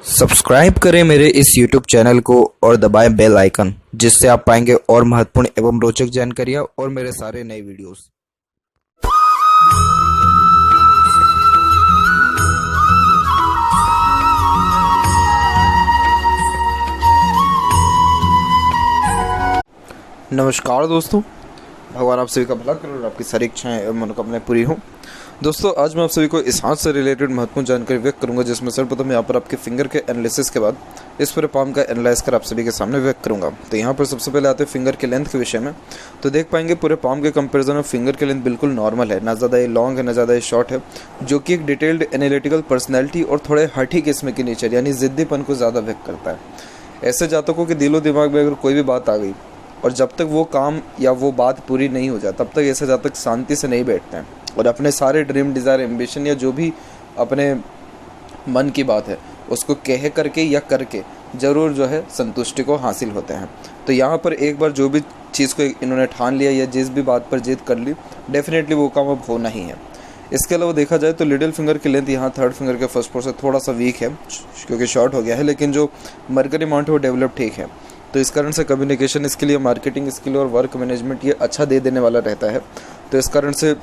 Subscribe करें मेरे इस YouTube चैनल को और दबाएं बेल आइकन, जिससे आप पाएंगे और महत्वपूर्ण एवं रोचक जानकारियाँ और मेरे सारे नए वीडियोस। नमस्कार दोस्तों, भगवान आप सभी का भला करे और आपकी सारी इच्छाएं एवं मनोकामनाएं पूरी हों। दोस्तों, आज मैं आप सभी को इस हाथ से रिलेटेड महत्वपूर्ण जानकारी व्यक्त करूंगा, जिसमें सर्वप्रथम यहाँ पर आपके फिंगर के एनालिसिस के बाद इस पूरे पाम का एनालाइज कर आप सभी के सामने व्यक्त करूंगा। तो यहाँ पर सबसे पहले आते हैं फिंगर के लेंथ के विषय में। तो देख पाएंगे पूरे पाम के कंपेरिजन में फिंगर के लेंथ बिल्कुल नॉर्मल है, ना ज़्यादा ये लॉन्ग है ना ज़्यादा ये शॉर्ट है, जो कि एक डिटेल्ड एनालिटिकल पर्सनैलिटी और थोड़े हठी किस्म की नेचर यानी ज़िद्दीपन को ज़्यादा व्यक्त करता है। ऐसे जातकों के दिलो दिमाग में अगर कोई भी बात आ गई और जब तक वो काम या वो बात पूरी नहीं हो जाए तब तक ऐसे जातक शांति से नहीं बैठते हैं और अपने सारे ड्रीम डिज़ायर एम्बिशन या जो भी अपने मन की बात है उसको कह करके या करके ज़रूर जो है संतुष्टि को हासिल होते हैं। तो यहाँ पर एक बार जो भी चीज़ को इन्होंने ठान लिया या जिस भी बात पर जिद कर ली, डेफिनेटली वो काम अब होना ही है। इसके अलावा देखा जाए तो लिटिल फिंगर की लेंथ यहाँ थर्ड फिंगर के फर्स्ट पोर से थोड़ा सा वीक है क्योंकि शॉर्ट हो गया है, लेकिन जो मरकरी अमाउंट है वो डेवलप ठीक है। तो इस कारण से कम्युनिकेशन स्किल या मार्केटिंग स्किल और वर्क मैनेजमेंट ये अच्छा दे देने वाला रहता है। तो इस कारण से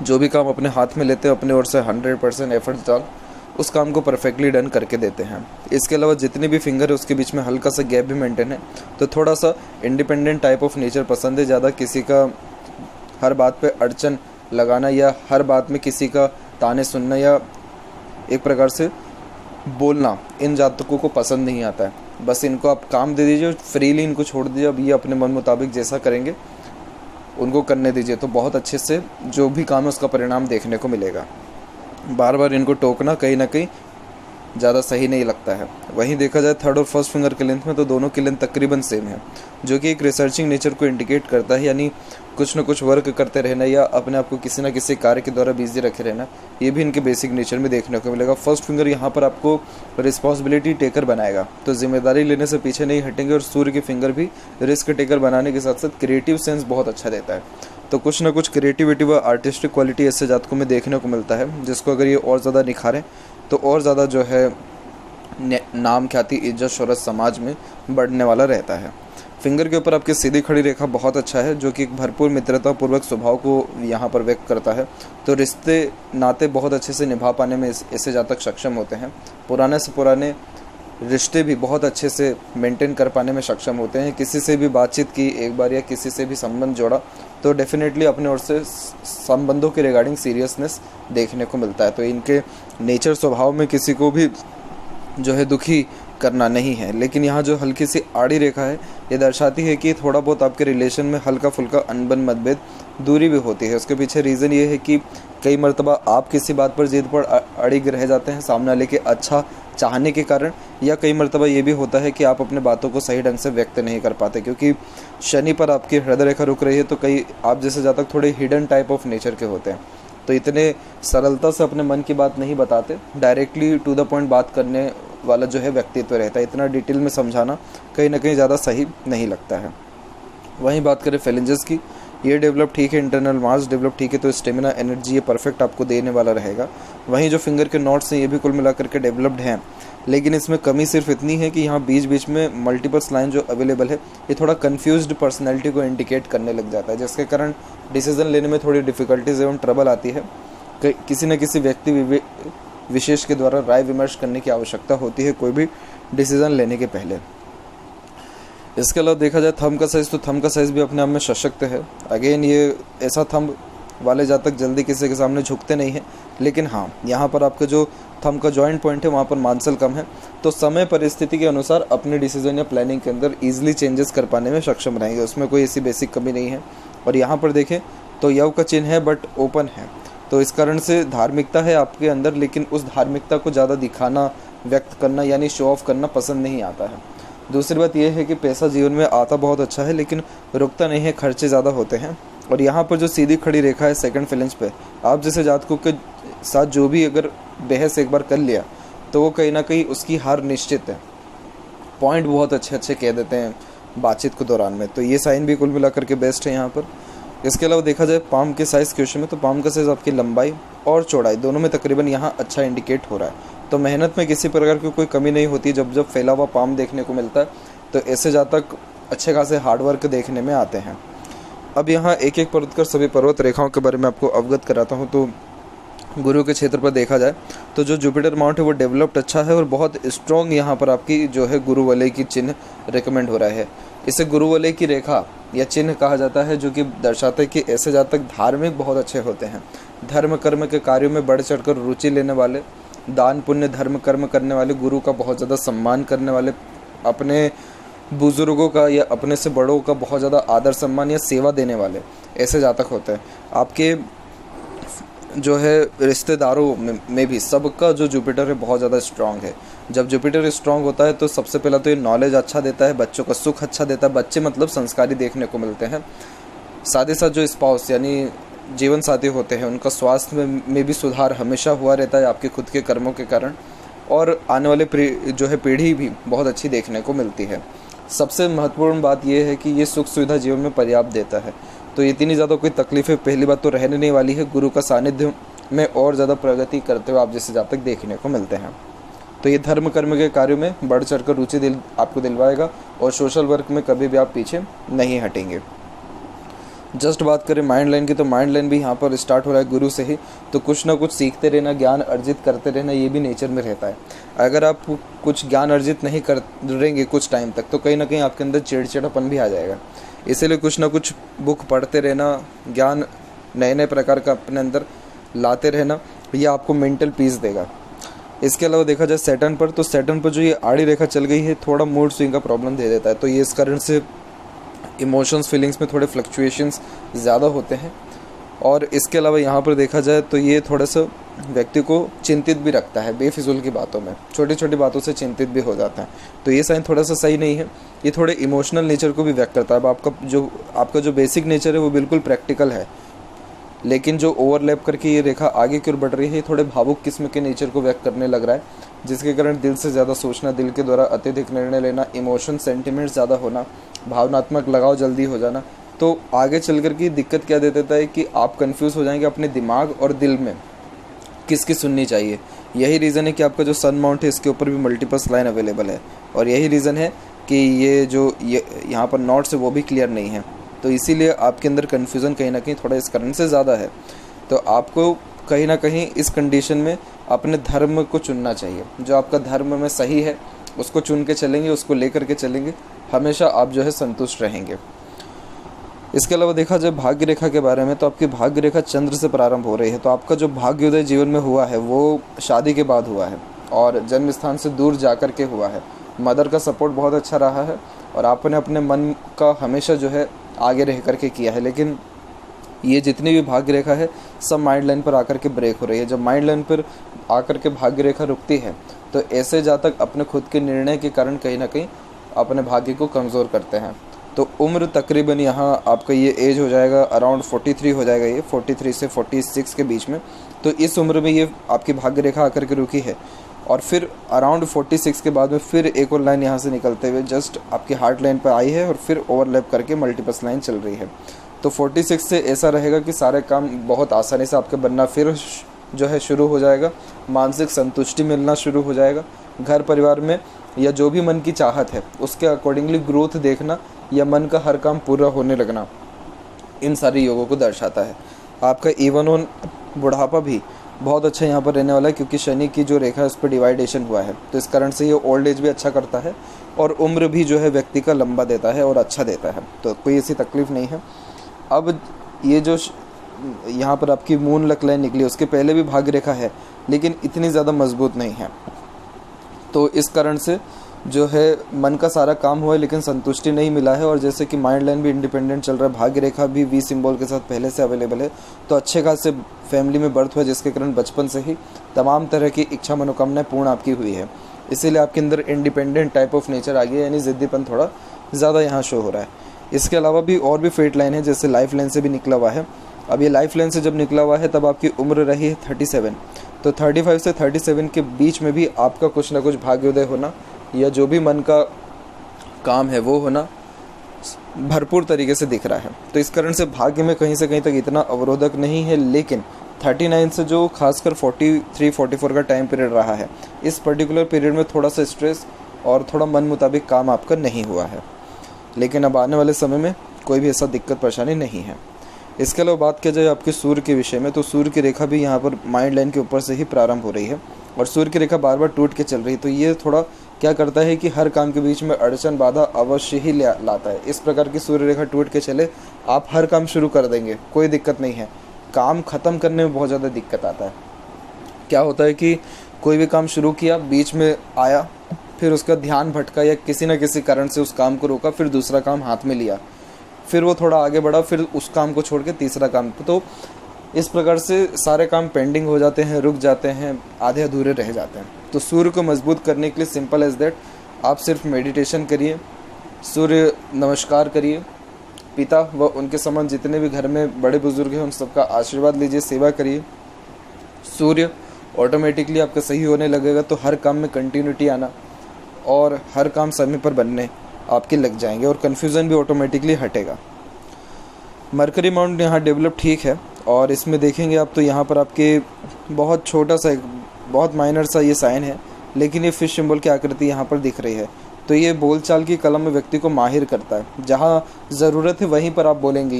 जो भी काम अपने हाथ में लेते हैं अपने ओर से 100% एफर्ट्स डाल उस काम को परफेक्टली डन करके देते हैं। इसके अलावा जितनी भी फिंगर है उसके बीच में हल्का सा गैप भी मेंटेन है। तो थोड़ा सा इंडिपेंडेंट टाइप ऑफ नेचर पसंद है, ज़्यादा किसी का हर बात पे अड़चन लगाना या हर बात में किसी का ताने सुनना या एक प्रकार से बोलना इन जातकों को पसंद नहीं आता है। बस इनको आप काम दे दीजिए, फ्रीली इनको छोड़ दीजिए, अब ये अपने मन मुताबिक जैसा करेंगे उनको करने दीजिए, तो बहुत अच्छे से जो भी काम है उसका परिणाम देखने को मिलेगा। बार बार इनको टोकना कहीं ना कहीं ज़्यादा सही नहीं लगता है। वहीं देखा जाए थर्ड और फर्स्ट फिंगर के लेंथ में तो दोनों की लेंथ तकरीबन सेम है, जो कि एक रिसर्चिंग नेचर को इंडिकेट करता है, यानी कुछ न कुछ वर्क करते रहना या अपने आप को किसी न किसी कार्य के द्वारा बिजी रखे रहना, ये भी इनके बेसिक नेचर में देखने को मिलेगा। फर्स्ट फिंगर यहाँ पर आपको रिस्पॉन्सिबिलिटी टेकर बनाएगा, तो जिम्मेदारी लेने से पीछे नहीं हटेंगे और सूर्य की फिंगर भी रिस्क टेकर बनाने के साथ साथ क्रिएटिव सेंस बहुत अच्छा देता है। तो कुछ ना कुछ क्रिएटिविटी व आर्टिस्टिक क्वालिटी ऐसे जातकों में देखने को मिलता है, जिसको अगर ये और ज़्यादा निखारें तो और ज़्यादा जो है नाम ख्याति इज्जत शोहरत समाज में बढ़ने वाला रहता है। फिंगर के ऊपर आपकी सीधी खड़ी रेखा बहुत अच्छा है, जो कि एक भरपूर मित्रता पूर्वक स्वभाव को यहाँ पर व्यक्त करता है। तो रिश्ते नाते बहुत अच्छे से निभा पाने में ऐसे जातक सक्षम होते हैं। पुराने से पुराने रिश्ते भी बहुत अच्छे से मेंटेन कर पाने में सक्षम होते हैं। किसी से भी बातचीत की एक बार या किसी से भी संबंध जोड़ा तो डेफिनेटली अपने ओर से संबंधों के रिगार्डिंग सीरियसनेस देखने को मिलता है। तो इनके नेचर स्वभाव में किसी को भी जो है दुखी करना नहीं है। लेकिन यहाँ जो हल्की सी आड़ी रेखा है ये दर्शाती है कि थोड़ा बहुत आपके रिलेशन में हल्का फुल्का अनबन मतभेद दूरी भी होती है। उसके पीछे रीज़न ये है कि कई मर्तबा आप किसी बात पर जिद पर अड़िग रह जाते हैं सामने वाले के अच्छा चाहने के कारण, या कई मर्तबा ये भी होता है कि आप अपने बातों को सही ढंग से व्यक्त नहीं कर पाते क्योंकि शनि पर आपकी हृदय रेखा रुक रही है। तो कई आप जैसे जातक थोड़े हिडन टाइप ऑफ नेचर के होते हैं, तो इतने सरलता से अपने मन की बात नहीं बताते, डायरेक्टली टू द पॉइंट बात करने वाला जो है व्यक्तित्व रहता है। इतना डिटेल में समझाना कहीं ना कहीं ज़्यादा सही नहीं लगता है। वहीं बात करें फेलेंजेस की, ये डेवलप ठीक है, इंटरनल मास डेवलप ठीक है, तो स्टेमिना एनर्जी ये परफेक्ट आपको देने वाला रहेगा। वहीं जो फिंगर के नॉट्स हैं ये भी कुल मिलाकर के डेवलप्ड हैं, लेकिन इसमें कमी सिर्फ इतनी है कि यहाँ बीच बीच में मल्टीपल्स लाइन जो अवेलेबल है ये थोड़ा कन्फ्यूज्ड पर्सनैलिटी को इंडिकेट करने लग जाता है, जिसके कारण डिसीजन लेने में थोड़ी डिफ़िकल्टीज एवं ट्रबल आती है। किसी न किसी व्यक्ति विशेष के द्वारा राय विमर्श करने की आवश्यकता होती है कोई भी डिसीजन लेने के पहले। इसके अलावा देखा जाए थंब का साइज़, तो थंब का साइज़ भी अपने आप में सशक्त है। अगेन ये ऐसा थंब वाले जातक जल्दी किसी के सामने झुकते नहीं हैं, लेकिन हाँ यहाँ पर आपका जो थंब का जॉइंट पॉइंट है वहाँ पर मांसल कम है, तो समय परिस्थिति के अनुसार अपने डिसीजन या प्लानिंग के अंदर ईजिली चेंजेस कर पाने में सक्षम रहेंगे, उसमें कोई ऐसी बेसिक कमी नहीं है। और यहाँ पर देखें तो यव का चिन्ह है बट ओपन है, तो इस कारण से धार्मिकता है आपके अंदर, लेकिन उस धार्मिकता को ज़्यादा दिखाना व्यक्त करना यानी शो ऑफ करना पसंद नहीं आता है। दूसरी बात यह है कि पैसा जीवन में आता बहुत अच्छा है लेकिन रुकता नहीं है, खर्चे ज़्यादा होते हैं। और यहाँ पर जो सीधी खड़ी रेखा है सेकंड फ्लेंज पे, आप जैसे जातकों के साथ जो भी अगर बहस एक बार कर लिया तो वो कहीं ना कहीं उसकी हार निश्चित है। पॉइंट बहुत अच्छे अच्छे कह देते हैं बातचीत के दौरान में, तो ये साइन भी कुल मिलाकर के बेस्ट है यहाँ पर। इसके अलावा देखा जाए पाम के साइज़ क्वेश्चन में, तो पाम का साइज़ आपकी लंबाई और चौड़ाई दोनों में तकरीबन यहाँ अच्छा इंडिकेट हो रहा है। तो मेहनत में किसी प्रकार की कोई कमी नहीं होती जब जब फैला हुआ पाम देखने को मिलता है, तो ऐसे जातक अच्छे खासे हार्डवर्क देखने में आते हैं। अब यहाँ एक एक पर्वत कर सभी पर्वत रेखाओं के बारे में आपको अवगत कराता हूँ। तो गुरु के क्षेत्र पर देखा जाए तो जो जुपिटर माउंट है वो डेवलप्ड अच्छा है और बहुत स्ट्रॉन्ग यहाँ पर आपकी जो है गुरु वलय की चिन्ह रिकमेंड हो रहा है। इसे गुरु वलय की रेखा या चिन्ह कहा जाता है, जो कि दर्शाता है कि ऐसे जातक धार्मिक बहुत अच्छे होते हैं, धर्म कर्म के कार्यों में बढ़ चढ़कर रुचि लेने वाले, दान पुण्य धर्म कर्म करने वाले, गुरु का बहुत ज़्यादा सम्मान करने वाले, अपने बुजुर्गों का या अपने से बड़ों का बहुत ज़्यादा आदर सम्मान या सेवा देने वाले ऐसे जातक होते हैं। आपके जो है रिश्तेदारों में भी सबका जो जुपिटर है बहुत ज़्यादा स्ट्रांग है। जब जुपिटर स्ट्रांग होता है तो सबसे पहला तो ये नॉलेज अच्छा देता है, बच्चों का सुख अच्छा देता है, बच्चे मतलब संस्कारी देखने को मिलते हैं। साथ ही साथ जो स्पाउस यानी जीवन साथी होते हैं उनका स्वास्थ्य में भी सुधार हमेशा हुआ रहता है आपके खुद के कर्मों के कारण, और आने वाले जो है पीढ़ी भी बहुत अच्छी देखने को मिलती है। सबसे महत्वपूर्ण बात यह है कि ये सुख सुविधा जीवन में पर्याप्त देता है, तो इतनी ज़्यादा कोई तकलीफ़ें पहली बात तो रहने नहीं वाली है। गुरु का सानिध्य में और ज़्यादा प्रगति करते हुए आप जैसे जातक देखने को मिलते हैं। तो ये धर्म कर्म के कार्यों में बढ़ चढ़कर रुचि आपको दिलवाएगा और सोशल वर्क में कभी भी आप पीछे नहीं हटेंगे। जस्ट बात करें माइंड लाइन की, तो माइंड लाइन भी यहाँ पर स्टार्ट हो रहा है गुरु से ही, तो कुछ ना कुछ सीखते रहना, ज्ञान अर्जित करते रहना, ये भी नेचर में रहता है। अगर आप कुछ ज्ञान अर्जित नहीं करेंगे कुछ टाइम तक, तो कहीं ना कहीं आपके अंदर चिड़चिड़ापन भी आ जाएगा। इसीलिए कुछ ना कुछ बुक पढ़ते रहना, ज्ञान नए नए प्रकार का अपने अंदर लाते रहना, ये आपको मेंटल पीस देगा। इसके अलावा देखा जाए सैटर्न पर, तो सैटर्न पर जो ये आड़ी रेखा चल गई है थोड़ा मूड स्विंग का प्रॉब्लम दे देता है, तो ये इस कारण से इमोशंस फीलिंग्स में थोड़े फ्लक्चुएशंस ज़्यादा होते हैं। और इसके अलावा यहाँ पर देखा जाए तो ये थोड़ा सा व्यक्ति को चिंतित भी रखता है, बेफिजूल की बातों में, छोटी छोटी बातों से चिंतित भी हो जाता है, तो ये साइन थोड़ा सा सही नहीं है। ये थोड़े इमोशनल नेचर को भी व्यक्त करता है। अब आपका जो बेसिक नेचर है वो बिल्कुल प्रैक्टिकल है, लेकिन जो ओवरलैप करके ये रेखा आगे की ओर बढ़ रही है, ये थोड़े भावुक किस्म के नेचर को व्यक्त करने लग रहा है, जिसके कारण दिल से ज़्यादा सोचना, दिल के द्वारा अत्यधिक निर्णय लेना, इमोशन सेंटिमेंट्स ज़्यादा होना, भावनात्मक लगाव जल्दी हो जाना। तो आगे चल कर की दिक्कत क्या दे देता है कि आप कंफ्यूज हो जाएंगे अपने दिमाग और दिल में किसकी सुननी चाहिए। यही रीज़न है कि आपका जो सन माउंट है इसके ऊपर भी मल्टीपल्स लाइन अवेलेबल है, और यही रीज़न है कि ये जो यहाँ पर नॉट्स है वो भी क्लियर नहीं है, तो इसीलिए आपके अंदर कन्फ्यूज़न कहीं ना कहीं थोड़ा इस कारण से ज़्यादा है। तो आपको कहीं ना कहीं इस कंडीशन में अपने धर्म को चुनना चाहिए, जो आपका धर्म में सही है उसको चुन के चलेंगे, उसको लेकर के चलेंगे, हमेशा आप जो है संतुष्ट रहेंगे। इसके अलावा देखा जाए भाग्य रेखा के बारे में, तो आपकी भाग्य रेखा चंद्र से प्रारंभ हो रही है, तो आपका जो भाग्योदय जीवन में हुआ है वो शादी के बाद हुआ है और जन्म स्थान से दूर जा कर के हुआ है। मदर का सपोर्ट बहुत अच्छा रहा है और आपने अपने मन का हमेशा जो है आगे रह कर के किया है, लेकिन ये जितनी भी भाग्य रेखा है सब माइंड लाइन पर आकर के ब्रेक हो रही है। जब माइंड लाइन पर आकर के भाग्य रेखा रुकती है तो ऐसे जातक अपने खुद के निर्णय के कारण कहीं ना कहीं अपने भाग्य को कमज़ोर करते हैं। तो उम्र तकरीबन यहाँ आपका ये एज हो जाएगा अराउंड 43 हो जाएगा, ये 43 से 46 के बीच में। तो इस उम्र में ये आपकी भाग्य रेखा आकर के रुकी है और फिर अराउंड 46 के बाद में फिर एक और लाइन यहाँ से निकलते हुए जस्ट आपकी हार्ट लाइन पर आई है और फिर ओवरलैप करके मल्टीपल्स लाइन चल रही है। तो 46 से ऐसा रहेगा कि सारे काम बहुत आसानी से आपके बनना फिर जो है शुरू हो जाएगा, मानसिक संतुष्टि मिलना शुरू हो जाएगा, घर परिवार में या जो भी मन की चाहत है उसके अकॉर्डिंगली ग्रोथ देखना या मन का हर काम पूरा होने लगना, इन सारी योगों को दर्शाता है। आपका इवन ऑन बुढ़ापा भी बहुत अच्छा यहाँ पर रहने वाला है, क्योंकि शनि की जो रेखा है उस पर डिवाइडेशन हुआ है, तो इस कारण से ये ओल्ड एज भी अच्छा करता है और उम्र भी जो है व्यक्ति का लंबा देता है और अच्छा देता है, तो कोई ऐसी तकलीफ़ नहीं है। अब ये जो यहाँ पर आपकी मून लक लाइन निकली उसके पहले भी भाग्य रेखा है, लेकिन इतनी ज़्यादा मजबूत नहीं है, तो इस कारण से जो है मन का सारा काम हुआ है लेकिन संतुष्टि नहीं मिला है। और जैसे कि माइंड लाइन भी इंडिपेंडेंट चल रहा है, भाग्य रेखा भी वी सिंबल के साथ पहले से अवेलेबल है, तो अच्छे खासे फैमिली में बर्थ हुआ जिसके कारण बचपन से ही तमाम तरह की इच्छा मनोकामनाएं पूर्ण आपकी हुई है, इसीलिए आपके अंदर इंडिपेंडेंट टाइप ऑफ नेचर आ गया, यानी ज़िद्दीपन थोड़ा ज़्यादा यहाँ शो हो रहा है। इसके अलावा भी और भी फेट लाइन है, जैसे लाइफ लाइन से भी निकला हुआ है। अब ये लाइफ लाइन से जब निकला हुआ है तब आपकी उम्र रही है 37, तो 35 से 37 के बीच में भी आपका कुछ ना कुछ भाग्योदय होना या जो भी मन का काम है वो होना, भरपूर तरीके से दिख रहा है। तो इस कारण से भाग्य में कहीं से कहीं तक इतना अवरोधक नहीं है, लेकिन 39 से जो खासकर 43-44 का टाइम पीरियड रहा है, इस पर्टिकुलर पीरियड में थोड़ा सा स्ट्रेस और थोड़ा मन मुताबिक काम आपका नहीं हुआ है। लेकिन अब आने वाले समय में कोई भी ऐसा दिक्कत परेशानी नहीं है। इसके अलावा बात किया जाए आपके सूर्य के विषय में, तो सूर्य की रेखा भी यहाँ पर माइंड लाइन के ऊपर से ही प्रारंभ हो रही है और सूर्य की रेखा बार बार टूट के चल रही है। तो ये थोड़ा क्या करता है कि हर काम के बीच में अड़चन बाधा अवश्य ही लाता है। इस प्रकार की सूर्य रेखा टूट के चले, आप हर काम शुरू कर देंगे, कोई दिक्कत नहीं है। काम ख़त्म करने में बहुत ज़्यादा दिक्कत आता है। क्या होता है कि कोई भी काम शुरू किया, बीच में आया, फिर उसका ध्यान भटका या किसी न किसी कारण से उस काम को रोका, फिर दूसरा काम हाथ में लिया, फिर वो थोड़ा आगे बढ़ा, फिर उस काम को छोड़ के तीसरा काम। तो इस प्रकार से सारे काम पेंडिंग हो जाते हैं, रुक जाते हैं, आधे अधूरे रह जाते हैं। तो सूर्य को मजबूत करने के लिए सिंपल एज दैट, आप सिर्फ मेडिटेशन करिए, सूर्य नमस्कार करिए, पिता व उनके समान जितने भी घर में बड़े बुजुर्ग हैं उन सबका आशीर्वाद लीजिए, सेवा करिए। सूर्य ऑटोमेटिकली आपका सही होने लगेगा, तो हर काम में कंटिन्यूटी आना और हर काम समय पर बनने आपके लग जाएंगे और कन्फ्यूज़न भी ऑटोमेटिकली हटेगा। मरकरी माउंट यहाँ डेवलप ठीक है और इसमें देखेंगे आप तो यहाँ पर आपके बहुत छोटा सा, बहुत माइनर सा ये साइन है, लेकिन ये फिश सिंबल की आकृति यहाँ पर दिख रही है। तो ये बोलचाल की कला में व्यक्ति को माहिर करता है। जहाँ ज़रूरत है वहीं पर आप बोलेंगे,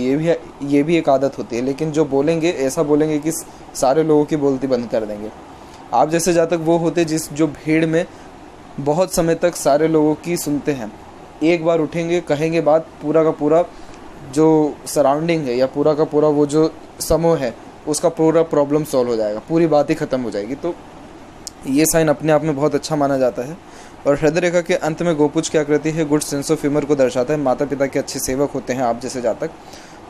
ये भी एक आदत होती है। लेकिन जो बोलेंगे ऐसा बोलेंगे कि सारे लोगों की बोलती बंद कर देंगे। आप जैसे जातक वो होते जो भीड़ में बहुत समय तक सारे लोगों की सुनते हैं, एक बार उठेंगे, कहेंगे बात, पूरा का पूरा जो सराउंडिंग है या पूरा का पूरा वो जो समूह है उसका पूरा प्रॉब्लम सॉल्व हो जाएगा, पूरी बात ही ख़त्म हो जाएगी। तो ये साइन अपने आप में बहुत अच्छा माना जाता है। और हृदय रेखा के अंत में गोपुज की आकृति है, गुड सेंस ऑफ ह्यूमर को दर्शाता है। माता पिता के अच्छे सेवक होते हैं आप जैसे जातक।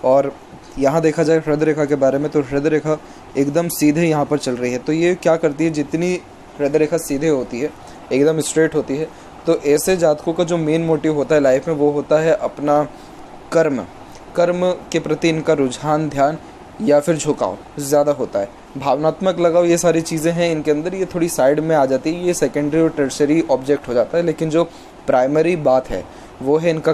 और यहाँ देखा जाए हृदय रेखा के बारे में, तो हृदय रेखा एकदम सीधे यहाँ पर चल रही है। तो ये क्या करती है, जितनी हृदय रेखा सीधे होती है, एकदम स्ट्रेट होती है, तो ऐसे जातकों का जो मेन मोटिव होता है लाइफ में वो होता है अपना कर्म के प्रति इनका रुझान, ध्यान या फिर झुकाव ज़्यादा होता है। भावनात्मक लगाव, ये सारी चीज़ें हैं इनके अंदर, ये थोड़ी साइड में आ जाती है, ये सेकेंडरी और टर्शरी ऑब्जेक्ट हो जाता है। लेकिन जो प्राइमरी बात है वो है इनका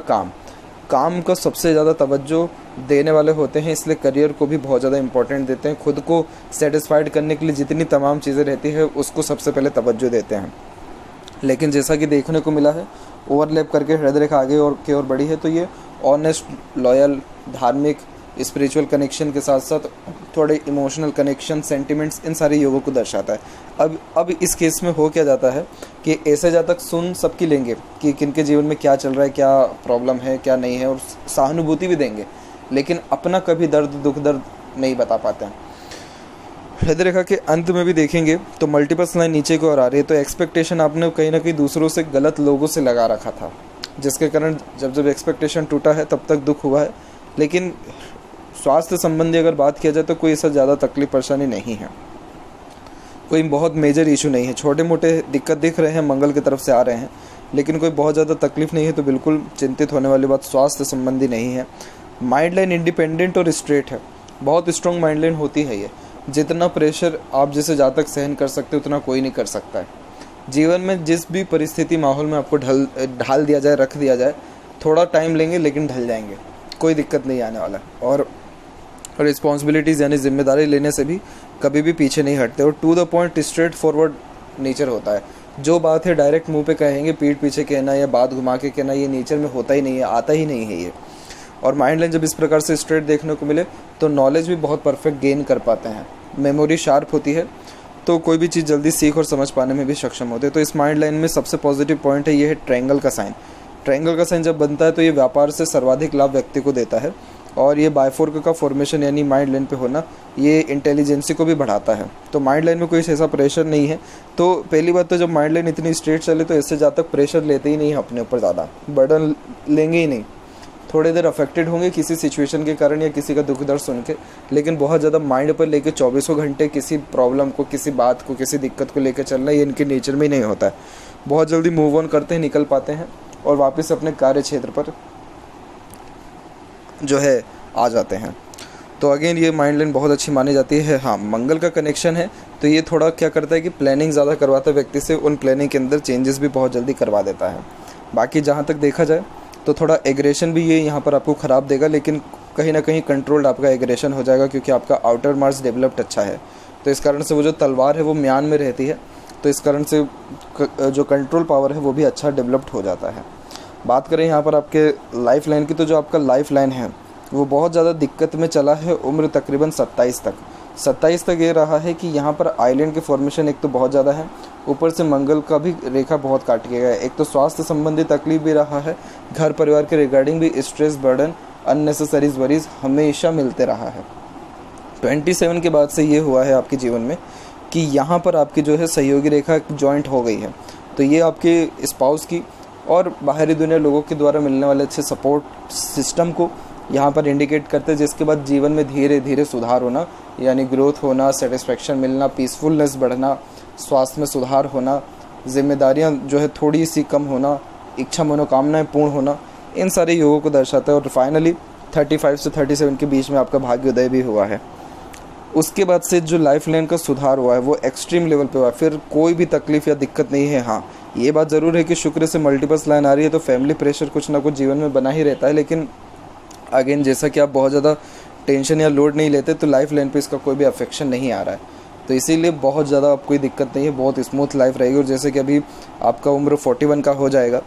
काम का सबसे ज़्यादा तवज्जो देने वाले होते हैं, इसलिए करियर को भी बहुत ज़्यादा इंपॉर्टेंट देते हैं। खुद को सेटिस्फाइड करने के लिए जितनी तमाम चीज़ें रहती है उसको सबसे पहले तवज्जो देते हैं। लेकिन जैसा कि देखने को मिला है, ओवरलैप करके हृदय रेखा आगे और की ओर बढ़ी है, तो ये ऑनेस्ट, लॉयल, धार्मिक, स्पिरिचुअल कनेक्शन के साथ साथ थोड़े इमोशनल कनेक्शन, सेंटिमेंट्स, इन सारे योगों को दर्शाता है। अब इस केस में हो क्या जाता है कि ऐसे जातक सुन सबकी लेंगे कि किनके जीवन में क्या चल रहा है, क्या प्रॉब्लम है, क्या नहीं है, और सहानुभूति भी देंगे, लेकिन अपना कभी दुख दर्द नहीं बता पाते हैं। हृदय रेखा के अंत में भी देखेंगे तो मल्टीपल लाइन नीचे की ओर आ रही है। तो एक्सपेक्टेशन आपने कहीं ना कहीं दूसरों से, गलत लोगों से लगा रखा था, जिसके कारण जब एक्सपेक्टेशन टूटा है तब तक दुख हुआ है। लेकिन स्वास्थ्य संबंधी अगर बात किया जाए तो कोई ऐसा ज़्यादा तकलीफ परेशानी नहीं है, कोई बहुत मेजर इशू नहीं है। छोटे मोटे दिक्कत दिख रहे हैं, मंगल की तरफ से आ रहे हैं, लेकिन कोई बहुत ज़्यादा तकलीफ नहीं है। तो बिल्कुल चिंतित होने वाली बात स्वास्थ्य संबंधी नहीं है। माइंड लाइन इंडिपेंडेंट और स्ट्रेट है, बहुत स्ट्रॉन्ग माइंड लाइन होती है ये। जितना प्रेशर आप जैसे जातक सहन कर सकते हो उतना कोई नहीं कर सकता है। जीवन में जिस भी परिस्थिति माहौल में आपको ढाल दिया जाए, रख दिया जाए, थोड़ा टाइम लेंगे लेकिन ढल जाएंगे, कोई दिक्कत नहीं आने वाला। और रिस्पॉन्सिबिलिटीज़ यानी जिम्मेदारी लेने से भी कभी भी पीछे नहीं हटते। और to the point, straightforward nature होता है। जो बात है डायरेक्ट मुंह पे कहेंगे, पीठ पीछे कहना या बात घुमा के कहना, ये नेचर में होता ही नहीं है, आता ही नहीं है ये। और माइंड लाइन जब इस प्रकार से स्ट्रेट देखने को मिले तो नॉलेज भी बहुत परफेक्ट गेन कर पाते हैं, मेमोरी शार्प होती है, तो कोई भी चीज़ जल्दी सीख और समझ पाने में भी सक्षम होते हैं। तो इस माइंड लाइन में सबसे पॉजिटिव पॉइंट है ये है ट्रायंगल का साइन। ट्रायंगल का साइन जब बनता है तो ये व्यापार से सर्वाधिक लाभ व्यक्ति को देता है। और ये बायफोर्क का फॉर्मेशन यानी माइंड लाइन पे होना, ये इंटेलिजेंसी को भी बढ़ाता है। तो माइंड लाइन में कोई ऐसा प्रेशर नहीं है। तो पहली बात तो जब माइंड लाइन इतनी स्ट्रेट चले तो इससे ज़्यादा प्रेशर लेते ही नहीं है अपने ऊपर, ज़्यादा बर्डन लेंगे ही नहीं। थोड़ी देर अफेक्टेड होंगे किसी सिचुएशन के कारण या किसी का दुख दर्द सुन के, लेकिन बहुत ज़्यादा माइंड पर लेके 24 घंटे किसी प्रॉब्लम को, किसी बात को, किसी दिक्कत को लेकर चलना, ये इनके नेचर में ही नहीं होता है। बहुत जल्दी मूव ऑन करते हैं, निकल पाते हैं और वापस अपने कार्य क्षेत्र पर जो है आ जाते हैं। तो अगेन ये माइंड लाइन बहुत अच्छी मानी जाती है। हाँ, मंगल का कनेक्शन है तो ये थोड़ा क्या करता है कि प्लानिंग ज़्यादा करवाता है व्यक्ति से, उन प्लानिंग के अंदर चेंजेस भी बहुत जल्दी करवा देता है। बाकी जहाँ तक देखा जाए तो थोड़ा एग्रेशन भी ये यहाँ पर आपको ख़राब देगा, लेकिन कहीं ना कहीं कंट्रोल्ड आपका एग्रेशन हो जाएगा, क्योंकि आपका आउटर मार्स डेवलप्ड अच्छा है। तो इस कारण से वो जो तलवार है वो म्यान में रहती है, तो इस कारण से जो कंट्रोल पावर है वो भी अच्छा डेवलप्ड हो जाता है। बात करें यहाँ पर आपके लाइफ लाइन की, तो जो आपका लाइफ लाइन है वो बहुत ज़्यादा दिक्कत में चला है। उम्र तकरीबन 27 तक ये रहा है कि यहाँ पर आइलैंड के फॉर्मेशन एक तो बहुत ज़्यादा है, ऊपर से मंगल का भी रेखा बहुत काट के गया है। एक तो स्वास्थ्य संबंधी तकलीफ भी रहा है, घर परिवार के रिगार्डिंग भी स्ट्रेस, बर्डन, अननेसेसरी वरीज हमेशा मिलते रहा है। 27 के बाद से ये हुआ है आपके जीवन में कि यहाँ पर आपकी जो है सहयोगी रेखा जॉइंट हो गई है। तो ये आपके स्पाउस की और बाहरी दुनिया लोगों के द्वारा मिलने वाले अच्छे सपोर्ट सिस्टम को यहाँ पर इंडिकेट करते हैं, जिसके बाद जीवन में धीरे धीरे सुधार होना, यानी ग्रोथ होना, सेटिस्फेक्शन मिलना, पीसफुलनेस बढ़ना, स्वास्थ्य में सुधार होना, जिम्मेदारियाँ जो है थोड़ी सी कम होना, इच्छा मनोकामनाएं पूर्ण होना, इन सारे योगों को दर्शाता है। और फाइनली 35 से 37 के बीच में आपका भाग्योदय भी हुआ है। उसके बाद से जो लाइफ लाइन का सुधार हुआ है वो एक्सट्रीम लेवल पे हुआ है, फिर कोई भी तकलीफ या दिक्कत नहीं है। हाँ, ये बात ज़रूर है कि शुक्र से मल्टीपल्स लाइन आ रही है, तो फैमिली प्रेशर कुछ ना कुछ जीवन में बना ही रहता है, लेकिन अगेन जैसा कि आप बहुत ज़्यादा टेंशन या लोड नहीं लेते, तो लाइफ लाइन पे इसका कोई भी अफेक्शन नहीं आ रहा है। तो इसीलिए बहुत ज़्यादा अब कोई दिक्कत नहीं है, बहुत स्मूथ लाइफ रहेगी। और जैसे कि अभी आपका उम्र 41 का हो जाएगा,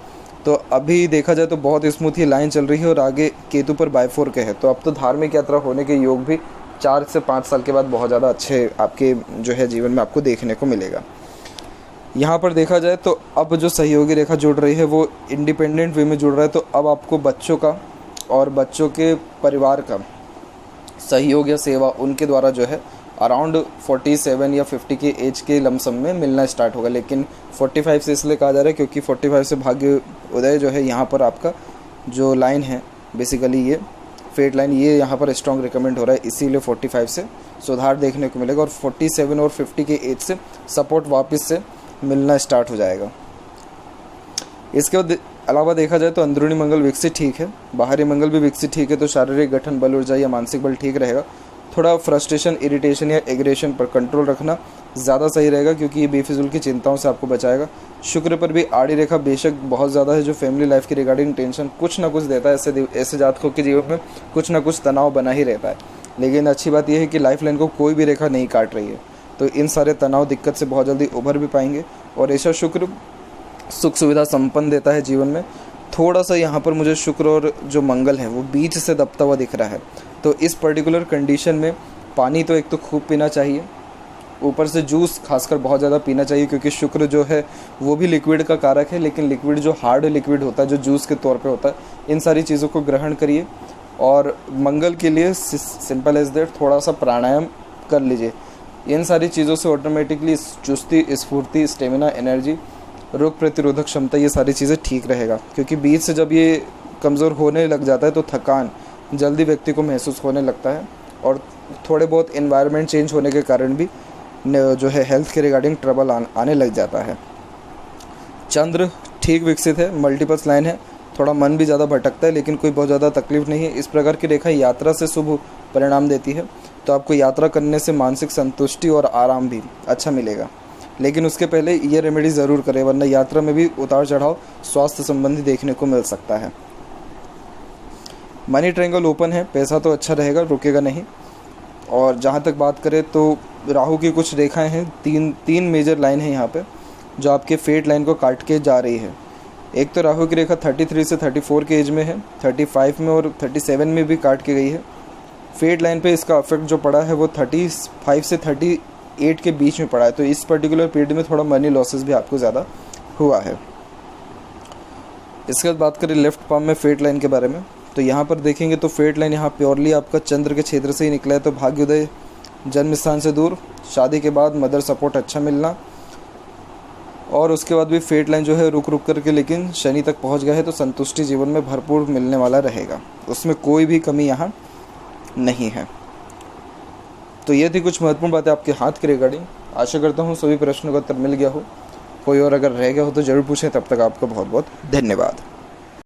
तो अभी देखा जाए तो बहुत स्मूथ ही लाइन चल रही है, और आगे केतु पर बाय4 के है, तो अब तो धार्मिक यात्रा होने के योग भी 4 से 5 साल के बाद बहुत ज़्यादा अच्छे आपके जो है जीवन में आपको देखने को मिलेगा। यहाँ पर देखा जाए तो अब जो सहयोगी रेखा जुड़ रही है वो इंडिपेंडेंट वे में जुड़ रहा है, तो अब आपको बच्चों का और बच्चों के परिवार का सहयोग या सेवा उनके द्वारा जो है अराउंड 47 या 50 की एज के लमसम में मिलना स्टार्ट होगा। लेकिन 45 से इसलिए कहा जा रहा है क्योंकि 45 से भाग्य उदय जो है यहाँ पर आपका जो लाइन है बेसिकली ये फेट लाइन, ये यहाँ पर स्ट्रॉन्ग रिकमेंड हो रहा है, इसीलिए 45 से सुधार देखने को मिलेगा, और 47 और 50 के एज से सपोर्ट वापस से मिलना स्टार्ट हो जाएगा। इसके बाद अलावा देखा जाए तो अंदरूनी मंगल विकसित ठीक है, बाहरी मंगल भी विकसित ठीक है, तो शारीरिक गठन, बल, ऊर्जा या मानसिक बल ठीक रहेगा। थोड़ा फ्रस्ट्रेशन, इरिटेशन या एग्रेशन पर कंट्रोल रखना ज़्यादा सही रहेगा, क्योंकि ये बेफिजूल की चिंताओं से आपको बचाएगा। शुक्र पर भी आड़ी रेखा बेशक बहुत ज़्यादा है, जो फैमिली लाइफ के रिगार्डिंग टेंशन कुछ ना कुछ देता है। ऐसे जातकों के जीवन में कुछ ना कुछ तनाव बना ही रहता है, लेकिन अच्छी बात यह है कि लाइफ लाइन को कोई भी रेखा नहीं काट रही है, तो इन सारे तनाव दिक्कत से बहुत जल्दी उभर भी पाएंगे। और ऐसा शुक्र सुख सुविधा संपन्न देता है जीवन में। थोड़ा सा यहाँ पर मुझे शुक्र और जो मंगल है वो बीच से दबता हुआ दिख रहा है, तो इस पर्टिकुलर कंडीशन में पानी तो एक तो खूब पीना चाहिए, ऊपर से जूस खासकर बहुत ज़्यादा पीना चाहिए, क्योंकि शुक्र जो है वो भी लिक्विड का कारक है, लेकिन लिक्विड जो हार्ड लिक्विड होता है, जो जूस के तौर पे होता है, इन सारी चीज़ों को ग्रहण करिए। और मंगल के लिए सिंपल एज दैट थोड़ा सा प्राणायाम कर लीजिए। इन सारी चीज़ों से ऑटोमेटिकली चुस्ती, स्फूर्ति, स्टेमिना, एनर्जी, रोग प्रतिरोधक क्षमता, ये सारी चीज़ें ठीक रहेगा, क्योंकि बीच से जब ये कमज़ोर होने लग जाता है तो थकान जल्दी व्यक्ति को महसूस होने लगता है, और थोड़े बहुत एनवायरनमेंट चेंज होने के कारण भी जो है हेल्थ के रिगार्डिंग ट्रबल आने लग जाता है। चंद्र ठीक विकसित है, मल्टीपल्स लाइन है, थोड़ा मन भी ज़्यादा भटकता है, लेकिन कोई बहुत ज़्यादा तकलीफ नहीं है। इस प्रकार की रेखा यात्रा से शुभ परिणाम देती है, तो आपको यात्रा करने से मानसिक संतुष्टि और आराम भी अच्छा मिलेगा, लेकिन उसके पहले ये रेमेडी ज़रूर करें, वरना यात्रा में भी उतार चढ़ाव स्वास्थ्य संबंधी देखने को मिल सकता है। मनी ट्रायंगल ओपन है, पैसा तो अच्छा रहेगा, रुकेगा नहीं। और जहाँ तक बात करें तो राहु की कुछ रेखाएं हैं, तीन मेजर लाइन है यहाँ पे जो आपके फेट लाइन को काट के जा रही है। एक तो राहु की रेखा 33 से 34 के एज में है, 35 में और 37 में भी काट के गई है। फेट लाइन पे इसका इफेक्ट जो पड़ा है वो 35 से 38 के बीच में पड़ा है, तो इस पर्टिकुलर पीरियड में थोड़ा मनी लॉसेस भी आपको ज़्यादा हुआ है। इसके बाद बात करें लेफ्ट पाम में फेट लाइन के बारे में, तो यहाँ पर देखेंगे तो फेट लाइन यहाँ प्योरली आपका चंद्र के क्षेत्र से ही निकला है, तो भाग्योदय, जन्म स्थान से दूर, शादी के बाद मदर सपोर्ट अच्छा मिलना, और उसके बाद भी फेट लाइन जो है रुक करके लेकिन शनि तक पहुँच गया है, तो संतुष्टि जीवन में भरपूर मिलने वाला रहेगा, उसमें कोई भी कमी यहाँ नहीं है। तो ये थी कुछ महत्वपूर्ण बातें आपके हाथ के रिगार्डिंग। आशा करता हूँ सभी प्रश्नों का उत्तर मिल गया हो, कोई और अगर रह गया हो तो ज़रूर पूछें। तब तक आपका बहुत बहुत धन्यवाद।